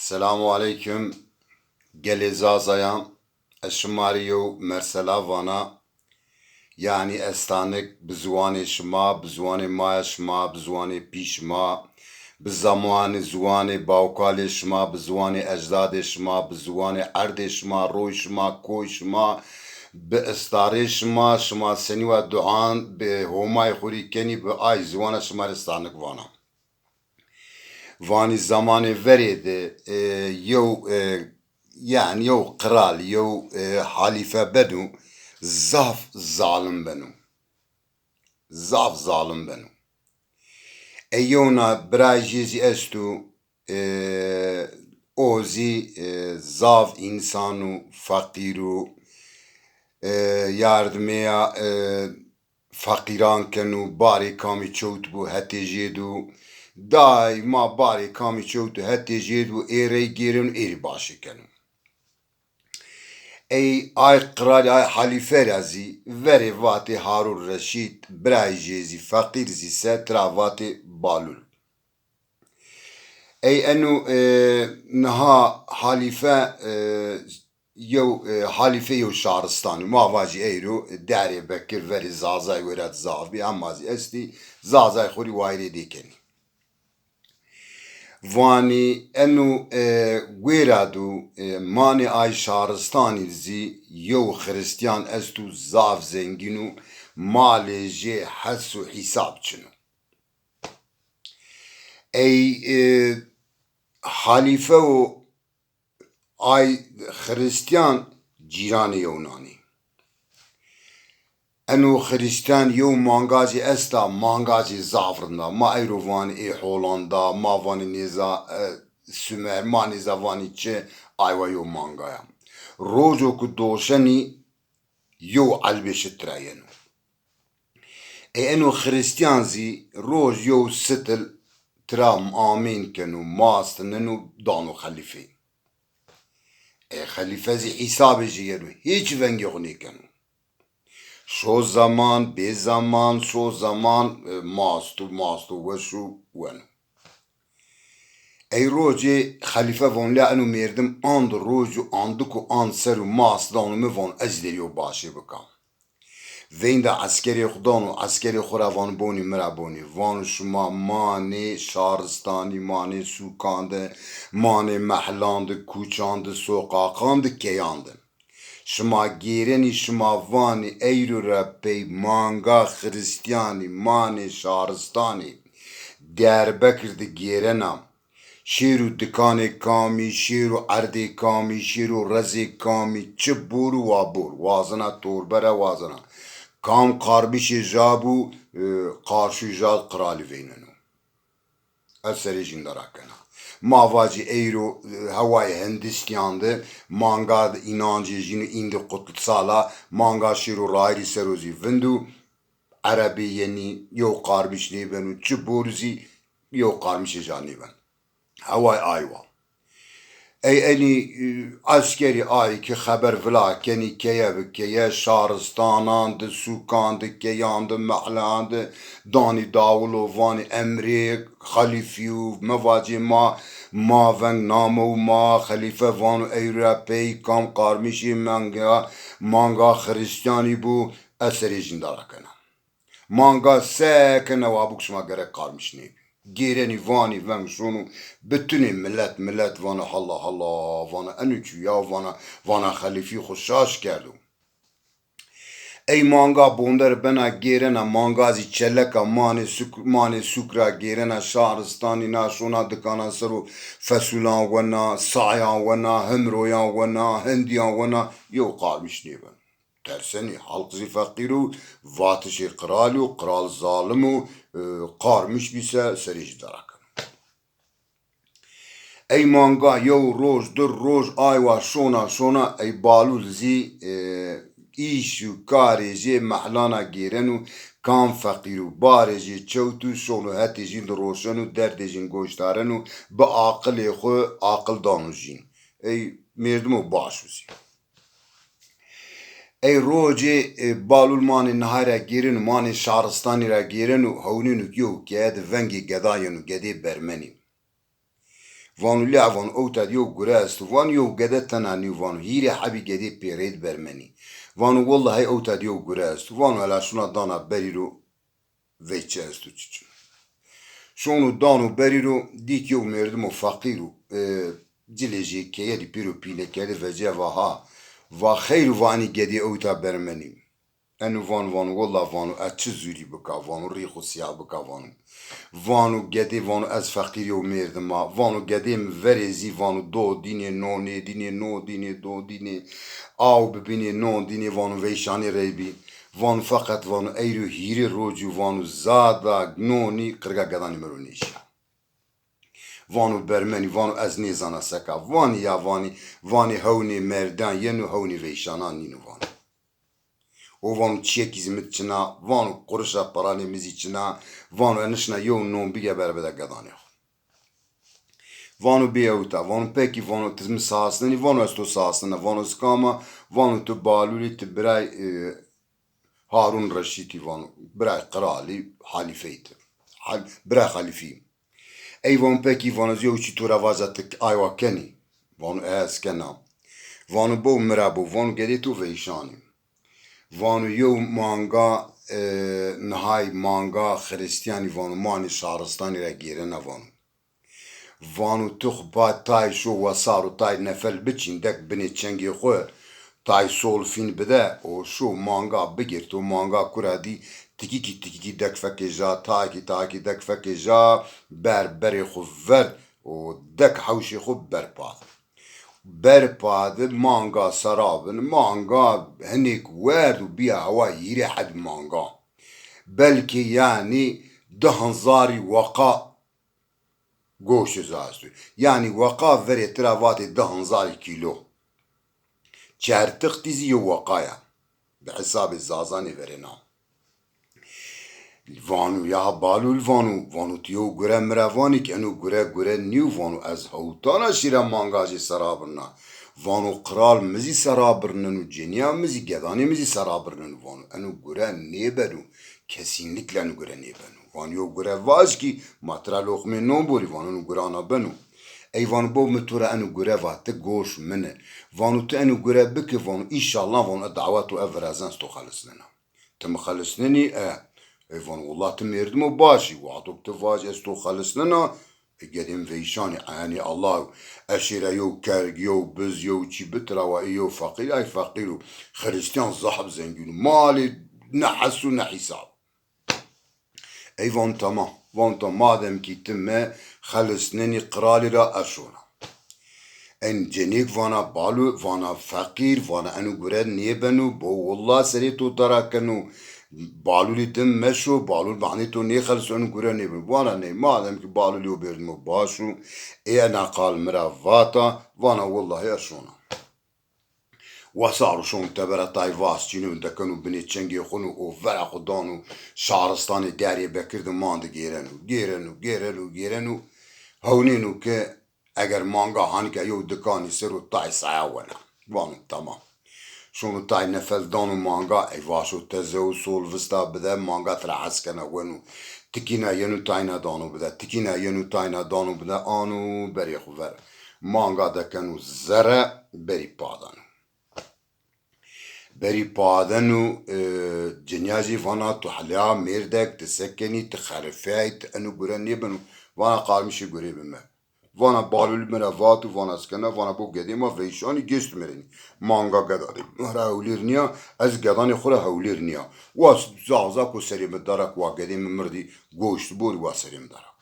Selamu aleyküm. Gelezazayam. Eşmariyo mersela vana. Yani estanik bzwani şma, bzwani maya şma, bzwani pişma. Bzamuani zwani bavkali şma, bzwani ecdadi şma, bzwani erdi şma, roy şma, koy şma. Bi istari şma, şma seni ve duan, bi homay khurikeni, bi ay zwana şma estanik vana. Vani zamanı veriydi yani yo kral yo halife benu zaf zalim benu zaf zalim benu eyona brajizi estu ozi zaf insanu fakiru yardımaya fakiran kenu bari kami çoğut bu heticedu دای ما باری کامی چوتو هتی جید و ایره گیرن ایری باشی کنم ای قرار ای حلیفه رازی وری واتی هارون رشید برای جیزی فقیر زی سترا واتی بالول ای انو نها حلیفه یو حلیفه یو شهرستانی ما واجی ایرو داری بکر وری زازای ورد زاوی امازی استی زازای خوری وایری دیکنی وانی انو ویرادو مانی آی شهرستانی زی یو خریستیان استو زاف زنگینو مال جه حس و حساب چنو ای حلیفه و آی خریستیان جیران یونانی انو خریستان یو مانگازی استا مانگازی زافرندا ما ایرووانی ای هولاندا ما وانی نیزا سومر ما نیزا وانی چه آیوا یو مانگایا روزو که دوشنی یو علبش تراینو ای انو خریستیان زی روز یو ستل ترام آمین کنو ماستننو دانو خلیفه ای خلیفه زی حساب جیرو هیچ ونگی غنی کنو شو زمان به زمان شو زمان ماستو و شو ونو ای روزی خلیفه وان لعنو میردم آند روزو آندکو آند سرو ماست دانو میوان اجدریو باشه بکم وین دا عسکری خدانو عسکری خورا وان بونی مرا بونی وان شما مانی شارستانی مانی سوکانده مانی محلاند کوچاند سوقاقاند کیاند شما گیرنی شما وانی ایرو را پی مانگا خریستیانی مانی شهرستانی در بکرد گیرنم شیرو دکان کامی شیرو اردی کامی شیرو رزی کامی چه بورو و بور وازنا توربره وازنا کام قاربیش جابو قارشو جاد قرالی ویننو اسری جندراکنا مavaji eyro havai Hindistan'da manga inancı jini indi kutsala manga şiru rayri serozi vindu Arabi yeni yo karmış ne benu çuburzi yo karmış jani ben havai ayva ey eni askeri ay ki haber vela keni keye şahristanan de sukan de keyan de mahlan de dani davulu vani emri khalifiyu mavaci ma ven namu ma khalife vanu Evropey kam karmışi manga Hristiyani bu eseri jindarakana manga sekene vabuk şuma gerek karmış ne گیرنی وانی ون شونو بتونی ملت وانا حالا وانا انوچو یا وانا خلیفی خوشاش کردو ای مانگا بوندر بنا گیرنا مانگازی چلکا مانی سکرا گیرنا شهرستانی ناشونا دکانا سرو فسولان ونا سایان ونا همرویان ونا هندیان ونا یو قارمش نیبن terseni halk fakiru vatişi kralu kral zalimu karmış bise serici darak. Ey manga yo roz dur roz ayva şona ey balul zi işu karici mahlana girenu kan fakiru barici çevtu şonu hatijin roşanu derdejin goştarenu ba akıl xo akıl danujin. Ey merdumu başuzi. ای روزی بالول مانی نهاره گیرن مانی شهرستانی را گیرن و هونینو کیو که اد ونگی گداینو گدی برمنی وانو لا وانو اوتا ديو قراست وانو يو قدتنا نيو وانو هيري حبي قدي بيريد برمني وانو والله هاي اوتا ديو قراست وانو على شونا دانا بريرو ويتشاستو تشو شونو دانو بريرو ديك يو مردمو فقيرو جلجي كيه دي بيرو بيلي كيه فجاه وها وخير واني قدي اوتا برمني انو وانو والله وانو اتش زوري بكا وانو ريخو سياح بكا وانو قدي وانو از فقير يو مردما وانو قدي مفرزي وانو دو ديني نوني ديني نو ديني دو ديني او ببيني نون ديني وانو ويشاني ريبي وانو فقط وانو ايرو هيري روجو وانو زادا نوني قرقا قداني مرونيشا وانو برمني وانو از نيزانا سكا واني يا واني هوني مردان ينو هوني ويشانان نينو وانو وانو تشيكي زمتشنا وانو قرشا براني مزيتشنا وانو انشنا يوم نوم بيا بربدا قداني وانو بيوتا وانو بيكي وانو تزم ساسنني وانو استو ساسننا وانو سكاما وانو تبالولي تبراي هارون رشيدي وانو براي قرالي حالفيت براي خليفي اي وانو بيكي وانو زيوشي تو روازتك ايوا كني وانو اسكنا وانو بو مرابو وانو قديتو فيشاني وانو يو مانگا نهاي مانگا خريستياني وانو ماني شهرستاني را گيرنا وانو تخبا تاي شو وصارو تاي نفل بچين دك بني چنگي خو تاي سول فين بده او شو مانگا بگيرتو مانگا كرادي تكيكي دك فكجا تاكي دك فكجا بري خو ورد و دك حوشي خو برپاد مانگا سرابن مانگا هنیک ورد و بیا هوا یری حد مانگا بلکه یعنی 10,000 وقا گوش زاستو یعنی وقا وری تراوات 10,000 کیلو چرتق تیزی یو وقایا به حساب زازانی ورنا وانو یا بالول وانو تیو گره مروانی که انو گره نیو وانو از هوتانا شیره مانگاجی سرابرنا وانو قرال مزی سرابرنن و جنیا مزی گدانی مزی سرابرنن وانو انو گره نیبنو kesinlikle انو گره نیبنو وانو یو گره واج کی ماترا لوخمه نون بوری وانو انو گره آنا بنو ای وانو بو متوره انو گره وات گوش منه وانو تو انو گره بکه وانو ایشالله وانو دعواتو افرازنس تو خلصننا تم خلصنني ايفون والله تم يردمو باشي وعطوك تفاج استو خلصنا قديم فيشاني يعني الله اشيرا يو كارج يو بز يو چي بترا ويو فقير اي فقيرو خريستيان صاحب زنجون مالي نحسو نحساب ايفون تمام وانت مادم كي تم خلصنني قرالي را اشونا ان جنيك فانا بالو فانا فقير فانا انو قرد نيبنو بو والله سريتو دراكنو بالولي تم مشو بالول بعنيتو نيخلصو انو قرد نيبنو وانا ني مادم كي بالولي وبيردمو باشو اي انا قال مرافاتا وانا والله اشونا وصاروا شون تبرا تايفاس جنو دكنو بني تشنجي خونو او فرق دانو شهرستاني داري بكردو ماند گيرنو هونينو که اگر مانگا هانکه یو دکانی سرو تای سعاونا وانو تمام شونو تای نفل دانو مانگا ای واشو تزو سول وستا بده مانگا ترا حسکنا ونو تکینا ینو تاینا دانو بده آنو بری خوور مانگا دکنو زره بری پادنو جنیازی وانا تو حلیا میردک تسکنی تخرفیت انو گرنی بنو وانا قارمشی گری بمه وانا بالول مرافات وانا سكنا وانا بو قديمه فيشاني جست مرني مانغا قداري مرا هوليرنيا از قداني خورا هوليرنيا واس زعزاكو سريم الدرك وا قديم مردي گوشت بور وا سريم درك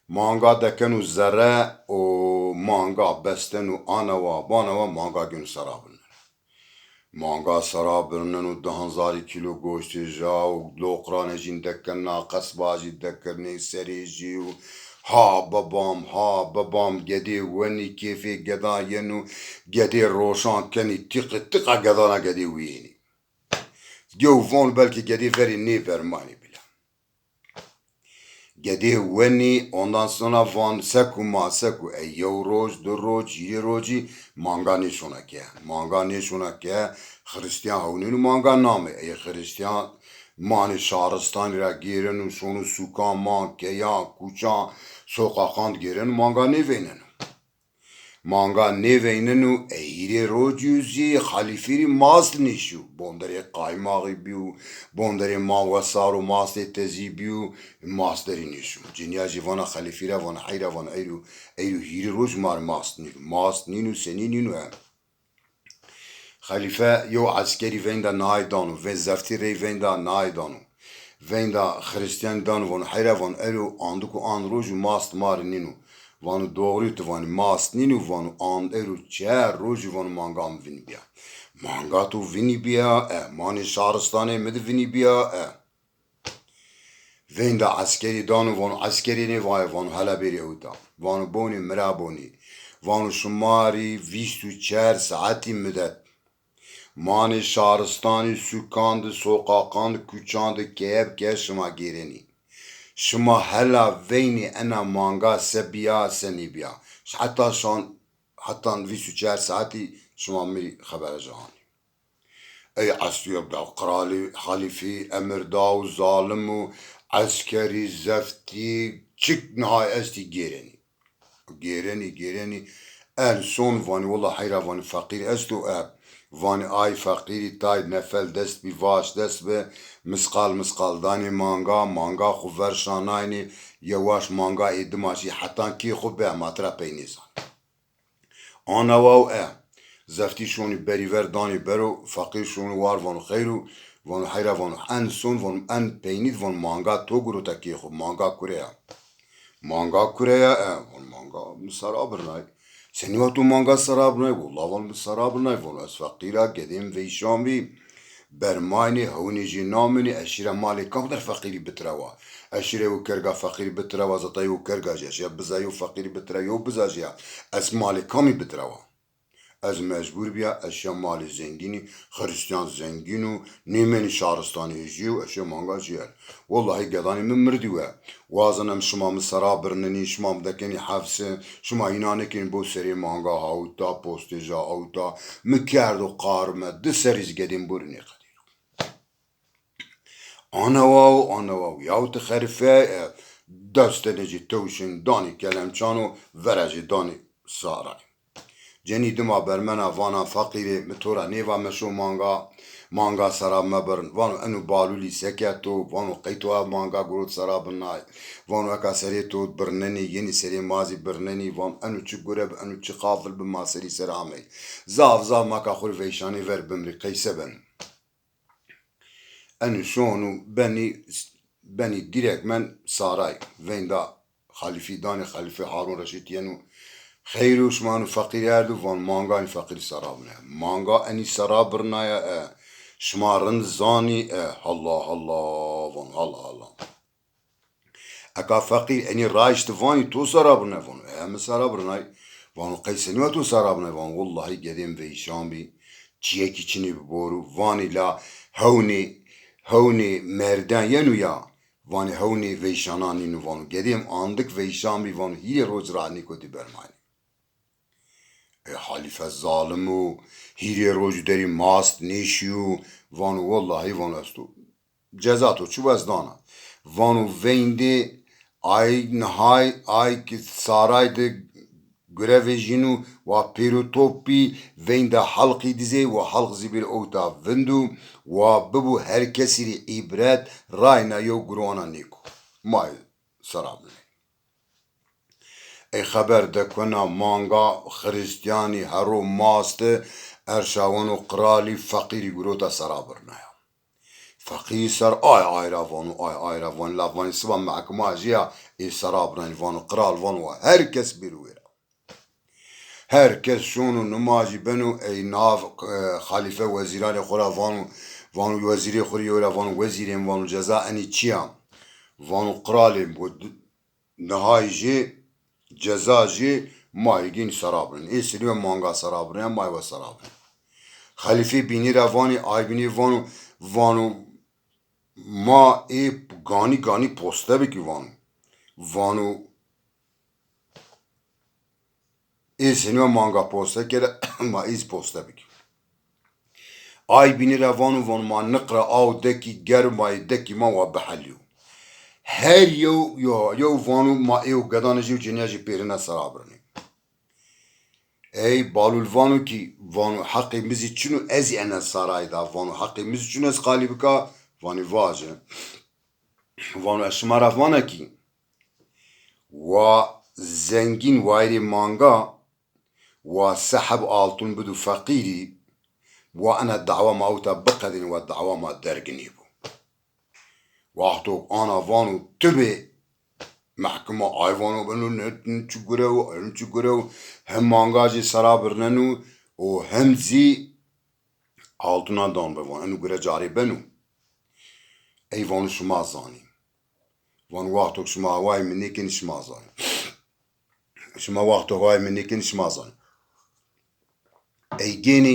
مانغا دكنو زرا و مانغا بستنو انا وا بانا وا مانغا گن سرابن مانغا سرابرنن و 10,000 كيلو گوشت جاو لوقران جين دكنا قصباجي دكرني سريجي و ها بابام گدی ونی کیفی گدا ینو گدی روشان کنی تقا گدانا گدی وینی جو فون بلکه گدی veri ne vermani bile گدی ونی ondan sonra van seku yo roj do roj yiri roji manga nişuna ke Hristiyan havninu manga name Hristiyan mani şahristani ra giren u şonu sukan man ke ya kuçan sokakand giren manga nevenen. Manga nevenenu eire rojuzi halifiri masl nishu. Bondare qaymaği biu, bondare mavasaru masl tezi biu, masleri nishu. Cinya jivana halifira vana hayra vana eyru hiri roj mar masl ninu. Masl ninu seninu hem. Khalife yo askeri venda naidanu, ve zaftiri venda naidanu. Venda Hristiyan danu vana hayra vana eyru anduku an roju masl mar ninu. Vanu doğru tu vanu mas ninu vanu an eru çer roju vanu mangam vinibia. Manga tu vinibia mani şaristane med vinibia Venda askeri danu vanu askeri ne vay vanu hala beri uta. Vanu boni miraboni. Vanu şumari vistu çer saati müddet. Mani şaristani sükandı sokakandı küçandı keyep keşma gireni. شما هلا وینی انا مانگا سبیا سنیبیا حتی ویسو چهار ساعتی شما میری خبر جهانی ای عصیب دا قرالی خلیفی امردا و ظالم و عسکری زفتی چک نهای استی گیرنی ال سون وانی والله حیرا وانی فقیر استو وانی آی فقیری تای نفل دست بی واش دست به مسقال دانی مانگا خو ورشاناینی یواش مانگا ایدماشی حتی کی خو به ماترا پینیزان آنا واو زفتی شونی بریور دانی برو فقیر شونی وار وانو خیرو وانو حیرا وانو ان سون وانو ان پینید وانو مانگا تو گرو تا کی خو مانگا کوریا وانو مانگا مسرابرنای سنوا تو مانگا سرابرنای والله وانو مسرابرنای وانو از فقیرا گدیم ویشامی برماني هوني جي نامني أشيرا مالي كم در فقيري بتروا أشيرا وكرجا فقيري بتروا زطاي وكرجا جاش يا بزايو فقيري بتروا بزاجيا أس مالي كمي بتروا أز مجبور بيا أشياء مالي زنجيني خريستيان زنجينو نيمني شارستاني جيو أشياء مانجا جيال والله قداني من مردوا وازنم شما مسرابرنني شما مدكني حفسه شما ينانكين بو سري مانجا هاوتا بوستجا هاوتا مكاردو قارمة دي سريز قدين بورني أنا واو ياوت خرفة دست نجي توشن داني كلام كانوا ورجي داني ساري جني دما برمنا وانا فقيري متورا نيفا مشو مانغا سراب مبرن وانو انو بالولي سكيتو وانو قيتوا مانغا قروت سراب الناي وانو اكا سريتو برنني يني سري مازي برنني وان انو چه قرب انو چه قافل بما سري سرامي زاف ماكا خور فيشاني ور بمري قيسبن انو شونو بني ديريك من ساراي وين دا خليفي داني خليفي هارون رشيد ينو خيرو شمانو فقير يردو وان مانغا اني فقير سرابنا مانغا اني سرابرنا يا شمارن زاني الله وان الله اكا فقير اني رايش تفاني تو سرابنا وان هم سرابنا وانو قيسني وتو سرابنا وان والله قديم ويشان بي چيكي چني ببورو واني لا هوني مردان ينو يا واني هوني ويشاناني نو وانو قديم آندك ويشان بي وانو هي روز راني كو دي برماني حلیفه ظالم و هیری روز داری ماست نیشیو وانو والله وانو استو جزاتو چو وزدانا وانو وینده ay نهای ay که سارای ده گره جینو و پیرو توپی وینده حلقی دیزه و حلق زیبیر اوتا وندو و ببو هر کسی ری عبرت راینا یو گروانا نیکو مای سرابلی ای خبر دکونا مانگا خریستیانی هرو ماست ارشاوانو قرالی فقیری گروتا سرابرنایا فقیر سر آی روانو لافوانی سبا محکما جیا ای سرابرنای وانو قرال وانو هر کس بیرویرا هر کس شونو نماجی بنو ای ناف خلیفه وزیران خورا وانو وزیری خوری یورا وانو وزیرین وانو جزا انی چیام وانو قرالیم بود نهای جی جزاجي مايجين سرابرن اي سليم مانغا سرابرن ماي و سرابرن خليفي بيني رواني اي بيني وانو ما اي غاني پوسته بكي وانو اي سليم مانغا پوسته كده ما ايز پوسته بكي اي بيني روانو ما نقرا او دكي گر ماي دكي ما وبحليو her yo vanu ma eu gadanıcı cinyaji perine sarabırni. Ey balul vanu ki vanu hakkımız için ez ene sarayda vanu hakkımız için ez kalibika vanu vaje. Vanu eşmara vana ki wa zengin vayri manga wa sahab altun budu fakiri wa ana da'wa mauta baqadin wa da'wa ma dergini bu. Vahtok ana vanu tübe محکمه آیوانو بنو نتن چگره و هم مانگاجی سرا برننو و هم زی altına dan bevon enu göre cari benu ey vanu şuma zani van vaktok şuma vay minikin şuma zani şuma vaktok vay minikin şuma zani ey geni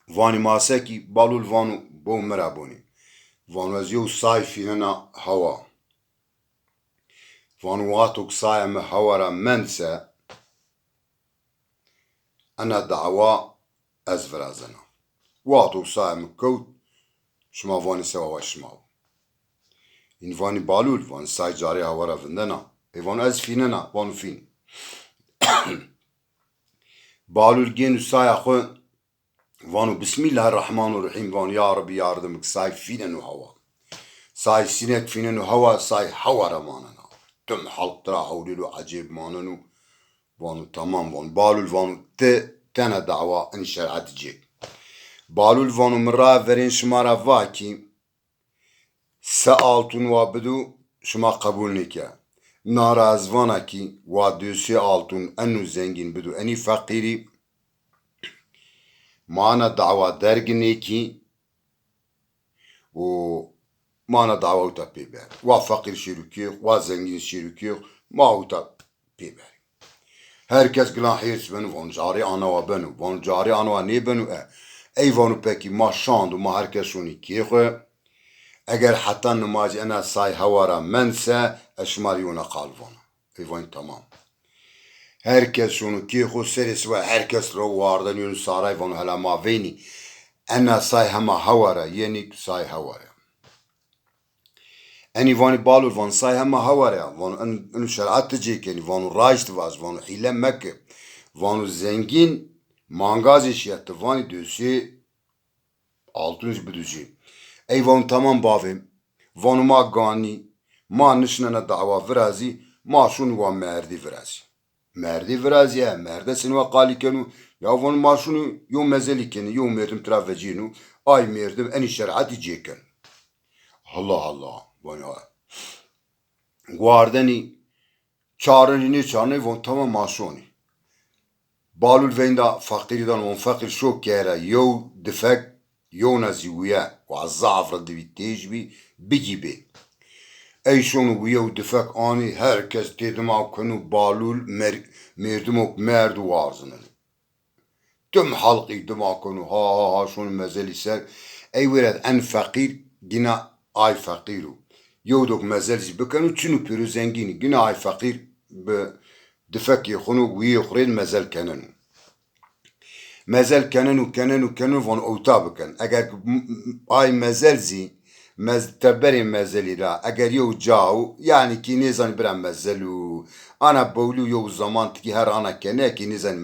vani maseki balul vanu bo meraboni vanu az yu sayfina hava فانواتك صايم هورا منسى أنا دعوة أزفر أزنا واتك صايم كوت شما فاني سوا وشماو إن فاني بالول فان ساي جاري هورا فندنا إفان أزفيننا فانو فين بالول جينو ساي أخو فانو بسم الله الرحمن الرحيم فان يا ربي ياردمك ساي فيننو هوا ساي سينك فيننو هوا ساي هورا ماننا تم حلق ترى حوليلو عجيب ماننو وانو تمام وان بالول وانو تنا دعوة ان شرعت جيك بالول وانو مرا فرين شمارا واكي سألتون وابدو شما قبول نكا ناراز وانا كي وادوسي آلتون انو زنگين بدو اني فقيري مانا دعوة درگني كي و مانا دعوة اوتا بيبر وفقير شيروكيخ وزنگين شيروكيخ ما اوتا بيبر herkes glan hirs benu von jari ana wa benu von jari ana wa ne benu ey vonu peki ma şandu ma herkes şuni kiye eğer hatta namazi ana say havara mense eşmariyuna kalvon ey von tamam herkes şunu kiye seris ve herkes ro vardan yun saray von hala ma veni ana say hama havara yeni say havara اني فاني بالو فان ساي هما هوريا فان انو شرعت تجيك يعني فانو راجت واز فانو حيلة مكة فانو زنگين مانغازي شيات فاني دوسي altınız بدوشي اي فانو تمام بافهم فانو ما غاني ما نشننا دعوة فرازي ما شون وان مردي فرازي مردي فرازي مرده سنوا قالي كانوا يا فانو ما شونو يوم مزالي كانوا يوم مردم ترافجينو اي مردم اني شرعت جيكن الله الله guardani çağrını çağrını von tamam maşoni balul venda fakirdan von fakir şok kere yo defek yo naziwiye ve zafra divitejbi bigibi ey şonu yo defek ani herkes dedim akını balul merdumok merdu varzını tüm halkı demakonu ha şonu mezeli ser ey vered en fakir gina ay fakiru يودك مازال بكانوا تشنو بيرو زنجيني قنا عاي فقير بدفك يخونو ويخرين مازال كاننو فون اوتاب كان اگر اي مازال زي تبري مازالي لا اگر يو جاو يعني كي نيزان برا مازالو انا بولو يو زمان تكي هر انا كنا كي نيزان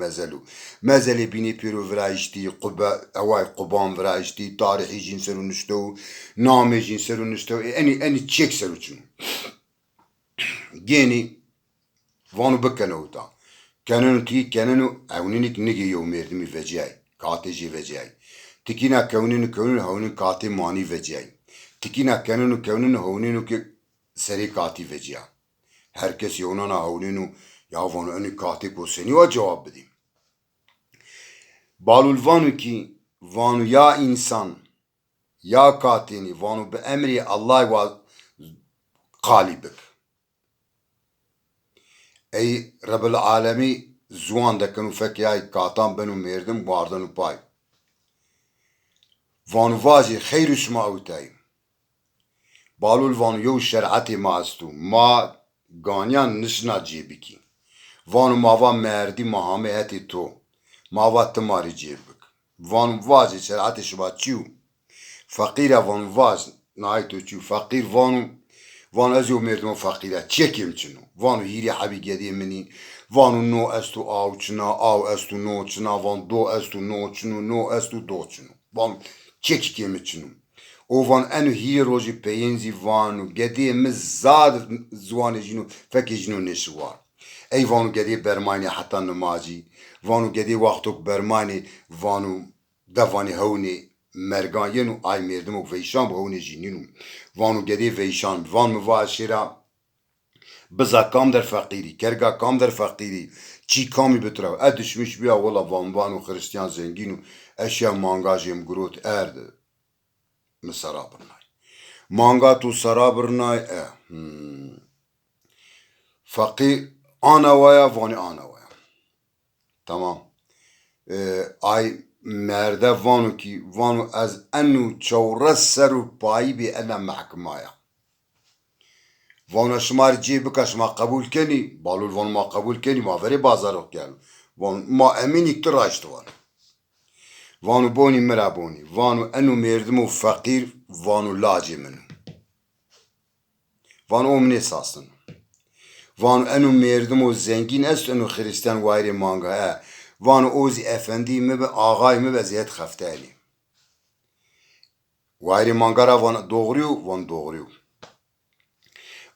مازالي بيني بيرو فرايشتي اواي قبان فرايشتي تاريخي جنسرو نشتو نامي جنسرو نشتو اني تشيك سرو چنو جيني فانو بكنو تا كاننو اونينك نجي يوم مردمي فجاي كاتجي فجاي تكينا كونين هونين كاتي ماني فجاي تكينا كونين هونينو كي سري كاتي فجاي herkes yonana havlinu ya vanu eni kati ko seni wa cevap bedeyim. Balul vanu ki vanu ya insan ya katini vanu be emri Allah ve kalibik. Ey Rabbil alemi zuan dekenu fek ya katan benu merdim vardanu pay. Vanu vazi khayru shma utay. Balul vanu yo şer'ati maastu ma گانیان نشنا جیبی کی وانو ماوا مردی مهامه هتی تو ماوا تماری جیبک وانو واجی شرعت شبا چیو فقیر وانو واج نای تو چیو فقیر وانو وان ازو مردم فقیره چکیم چنو وانو هیری حبی گدی منی وانو نو استو آو چنا آو استو نو چنا وان دو استو نو چنو نو استو دو چنو وان چکی کیم چنو او وان انو هیری روژی پینزی وانو گدی مزاد زوان جنو فکی جنو نشوار ای وانو گدی برمانی حتی نماجی وانو گدی وقتوک برمانی وانو دوانی هونی مرگان ینو آی مردم و ویشان به هونی جینینو وانو گدی ویشان وان مواشرا بزا کام در فقیری کرگا کام در فقیری چی کامی بتراو ادشمش بیا ولا وانو خریستیان زنگینو اشیا مانگاجیم گروت ارد مسرا برنای مانگا تو سرا برنای فقیر آنا ویا وانی آنا ویا تمام آی مرده وانو کی وانو از انو چورس سر و پایی بی انا محکمایا وانو شمار جی بکا شما قبول کنی بالول وانو ما قبول کنی ما وری بازارو کل وانو ما امین اکتر راشت وانو بونی مرا بونی وانو انو مردمو فقیر وانو لاجی منو وانو امنی ساستن وانو انو مردمو زنگین است انو خریستان وایری مانگا وانو اوزی افندی مبه آغای مبه زیاد خفتالی وایری مانگا را وان دوغریو وان دوغریو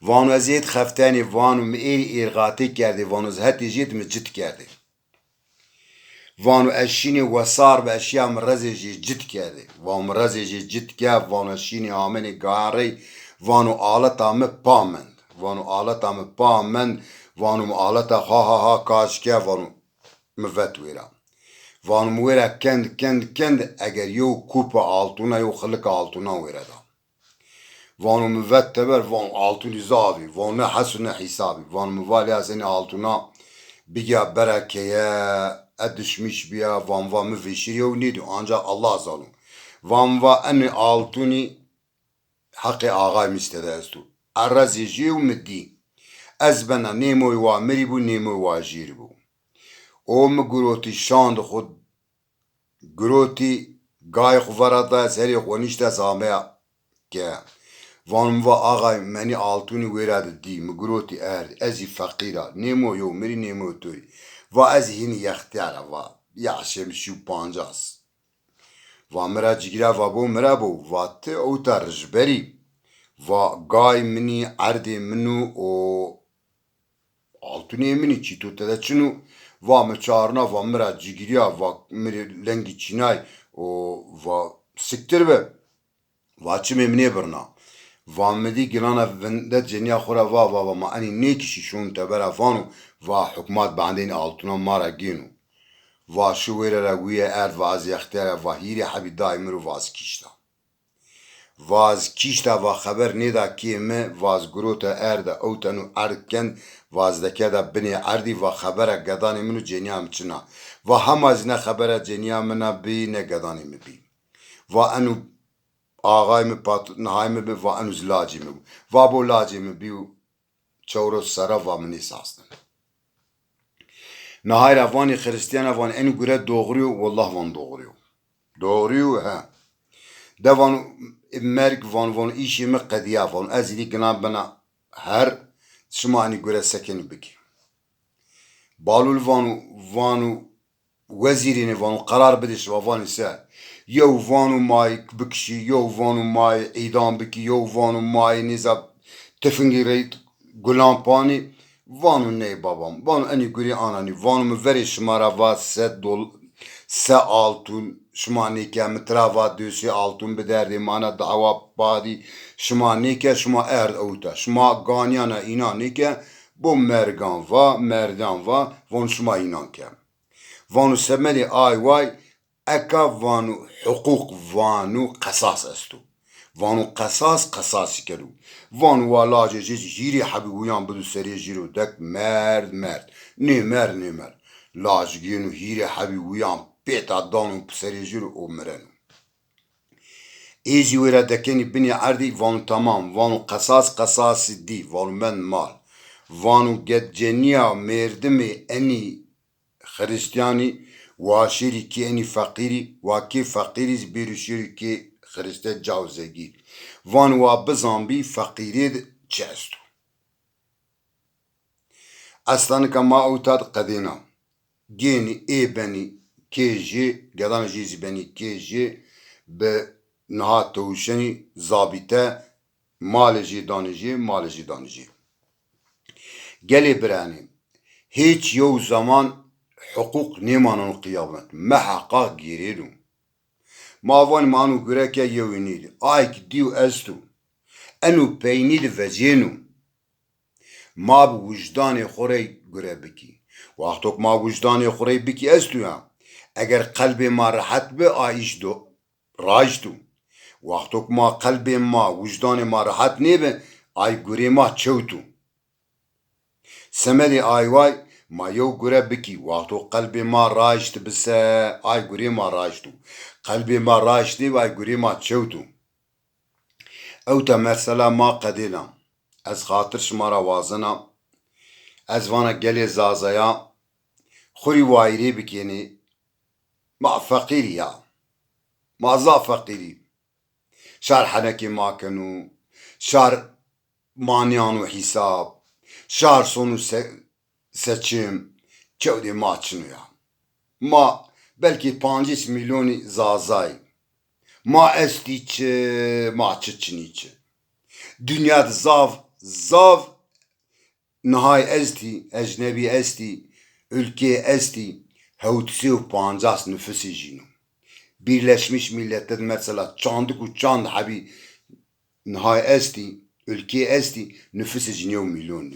وانو زیاد خفتانی وانو میری ایرغاتی کرده وانو زهتی جید مجد کرده وانو اشینی وصار به اشیا مرزی جد کرده وانو مرزی جد کرد وانو اشینی آمنی گاری وانو آلتا مپامند وانو آلتا مپامند وانو آلتا ها ها ها کاشکه وانو مفتویرا وانو مویرا کند اگر یو کوپ آلتونا یو خلق آلتونا ویرا دا وانو مفتبر وانو آلتونی زاوی وانو نه حسن نه حسابی وانو موالی ازنی آلتونا بگیا برکیه ادشمیش بیا وان مفشیری و نیدو آنجا الله زالو وان ان آلتونی حق آقای مستده استو ارزی جیو مدی از بنا نیموی وامری بو نیموی واجیر بو او مگروتی شاند خود گروتی گای خوراتا سری خونیشتا سامه که وان آقای منی آلتونی ویراد دی مگروتی ارد ازی فقیره نیمو یو مری نیمو توی و از هینی یختیاره و یعشم شو پانجاس و مرا جگیره و بو مرا بو و ته او تا رجبری و گای منی عردی منو او altuni emini çito tada çinu va me çarna va mera cigiriya va meri lengi çinay o va siktir be va çim emine birna va medi gilana vende cenya xora va ma ani ne kişi şun tabera fanu va hükümet bandin altuna mara ginu va şu verera guya erd va az yaxtera va hiri habi daimir vaz kişta واز کیشتا و خبر نیدا کیمه واز گروتا اردا اوتنو ارکن واز دکدا بنی اردی و خبره گدانی منو جنیام چنا و هم از نه خبره جنیام منا بی نه گدانی می بی و انو آقای می پات نهای می بی و انو زلاجی می و بو لاجی می بیو چورو سرا و منی ساستن نهای روانی خریستیان روان انو گره دوغریو والله وان دوغریو ها دوان مرگ وان ایشی مقدیا وان از دی گناه بنا هر شمانی گره سکن بکی بالول وانو وزیرین وانو قرار بدش و وانی سر یو وانو مای بکشی یو وانو مای اعدام بکی یو وانو مای نیزا تفنگی رید گلان پانی وانو نه بابام وانو انی گری آنانی وانو مفری شمارا و سه altun şmanike mitrava düsi altun bederdi mana dava badi şmanike şma erd outa şma ganyana inanike bu merdan va von şma inanke vonu semeli ay vay eka vonu hukuk vonu qasas estu vonu qasas kelu vonu walaje jiri habi uyan budu seri jiru dek merd ne lajginu hiri habi uyan بيت عدانو بسريجيرو او مرنو ايجي ويرا دكني بني عردي وانو تمام وانو قصاص دي وانو من مال وانو قد جنيا مردمي اني خريستياني واشيري كي اني فقيري وكي فقيري بيرشيري كي خريستي جاوزيجي وانو بزامبي فقيري چه استو اصلا کما اوتاد قدینا گینی ای بنی کیجی گدان جیزی بنی کیجی به نهات توشنی زابطه مال جی دانجی گلی برانی هیچ یو زمان حقوق نیمانون قیامت ما حقاق گیرینو ما وان مانو گره که یوینید آیک دیو استو انو پینید وزینو ما بوجدان خوری گره بکی وقتوک ما وجدان خوری بکی استو یا اگر قلب ما راحت به آیش دو راجتو وقتوک ما قلب ما وجدان ما راحت نیبه آی گره ما چوتو سمدی آی وای ما یو گره بکی وقتو قلب ما راجت بسه آی گره ما راجتو قلب ما راجتی و آی گره ما چوتو او تا مثلا ما قدینا از خاطر شمارا وازنا از وانا گلی زازایا خوری وایری بکنی ما فقیری یا ما زا فقیری شار حنکی ما کنو شار مانیانو حساب شار سونو seçim çevdi maçını ya. Ma belki 5 milyoni zazay. Ma estiçe ma çiçiniçe. Dünyada zav nihai esti, ecnebi esti, ülke esti, hevtsi u 50 nüfusi jinu. Birleşmiş Milletler mesela çandık u çand habi nihai esti, ülke esti, nüfusi jinu milyon.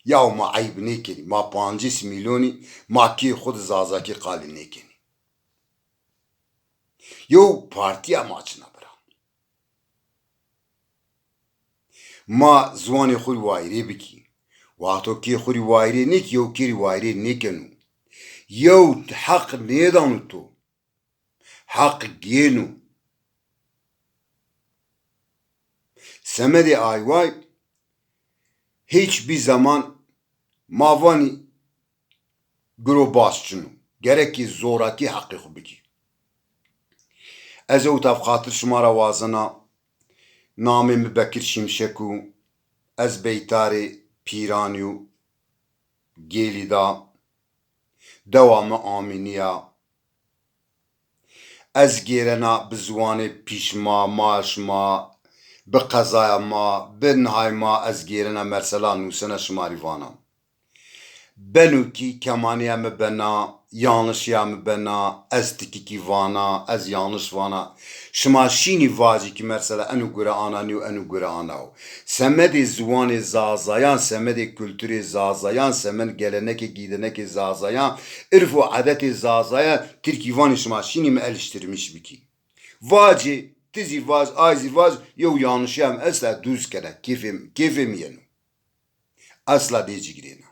یا ما عیب نیکنی ما 5 میلیونی ما کی خود زازاکی قالی نیکنی یو پارتیا ماچ نبرا ما زوانی خوری وایری بکی وقتو کی خوری وایری نیک یو کی وایری نیکنو یو حق نیدانو تو حق گینو سمدی آیوای hiçbir zaman mavani gro basçını gerekki zoraki hakkı biki. Ez o tav xatir şmara vazına nami Mübekir Şimşeku ez beytari Piraniyu Gelida devamı aminiya ez gerena bizwane pişma maaşma به قضای ما به نهای ما از گیرنا مرسلا نوسنا شماری وانا بنو کی کمانی هم بنا yanlış هم بنا از تکی کی وانا از yanlış وانا شما شینی واجی کی مرسلا انو گره آنا نیو انو گره آناو سمد زوان زازایان سمد kültürü زازایان سمد gelenek gidenek زازایان عرف و عادت زازایان ترکی وانی شما شینی mi eleştirmiş biki vaci Tizi vaz, ayzi vaz, yo yanlışı hem asla düz kere, keyfim yenu. Asla deyici gireyna.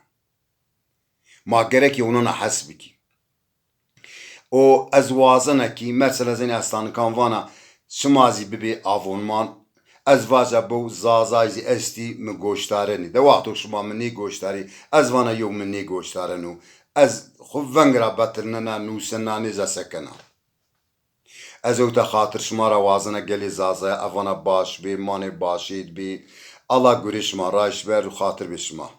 Ma gerek ya onuna hasbi ki. O az vazına ki, mesela zeni aslanı kanvana, şumazi bibi avunman, az vaza bu zazayzi esti mi goştareni. De vaktu şuma mi goştari, az vana yo mi goştarenu. Az khuvvengra batırnana, nusena, niza sekena. از او تا خاطر شما را وازنه گلی زازه افانا باش بی مانه باشید بی الله گوری شما رایش بر و خاطر بی شما